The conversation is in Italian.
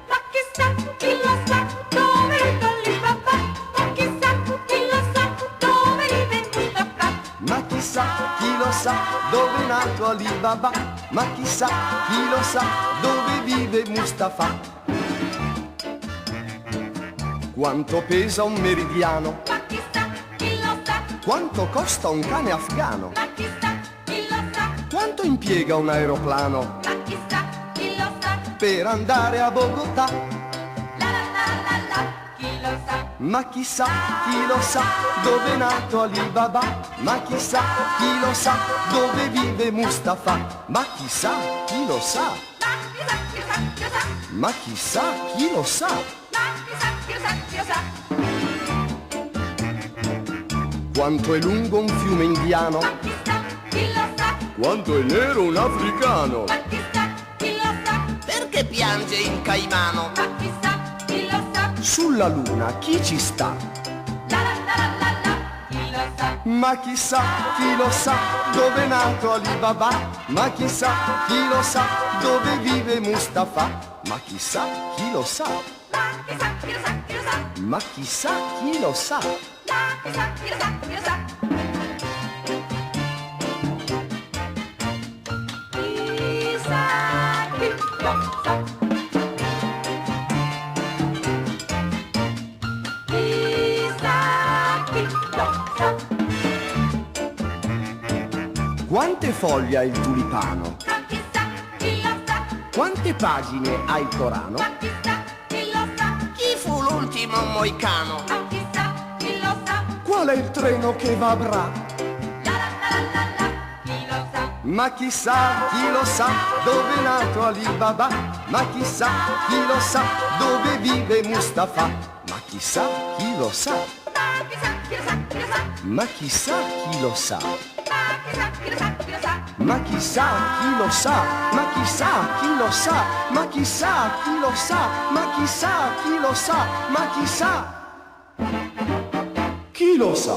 Ma chissà chi lo sa dove vive Alibaba, ma chissà chi lo sa dove vive Mustafa. Ma chissà chi lo sa dove è nato Alibaba, ma chissà chi lo sa dove vive Mustafa. Quanto pesa un meridiano? Ma chissà chi lo sa, Quanto costa un cane afghano? ma chissà chi lo sa, Quanto impiega un aeroplano ma chissà chi lo sa. per andare a Bogotà? La la la la la, chi lo sa. Ma chissà chi lo sa dove è nato Alibaba, ma chissà chi lo sa dove vive Mustafa. Ma chissà chi lo sa, Ma chissà chi lo sa, chi lo sa. ma chissà chi lo sa. Ma chissà chi lo sa, chi lo sa. Quanto è lungo un fiume indiano, Ma chissà chi lo sa, quanto è nero un africano. ma chissà chi lo sa. Perché piange il caimano? Ma chissà chi lo sa. Sulla luna chi ci sta? La la la la la la, chi lo sa. Ma chissà chi lo sa dove è nato Alibaba, ma chissà chi lo sa dove vive Mustafa. Ma chissà chi lo sa, Ma chissà chi lo sa, chi lo sa. ma chissà chi lo sa. Ma chissà chi lo sa, chi lo sa. Chissà chi lo sa. Chissà chi lo sa. Quante foglie ha il tulipano? Ma chissà chi lo sa. Quante pagine ha il Corano? Ma chissà chi lo sa. Chi fu l'ultimo moicano? Ma chissà chi lo sa. Qual è il treno che va a Bra? La la la la la, chi lo sa. Ma chissà chi lo sa dove è nato Alibaba, ma chissà chi lo sa dove vive Mustafa. Ma chissà chi lo sa, Ma chissà chi lo sa, chi lo sa. ma chissà chi lo sa, Ma chissà chi lo sa, chi lo sa. ma chissà chi lo sa, ma chissà chi lo sa, ma chissà chi lo sa, ma chissà chi lo sa, ma chissà chi lo sa.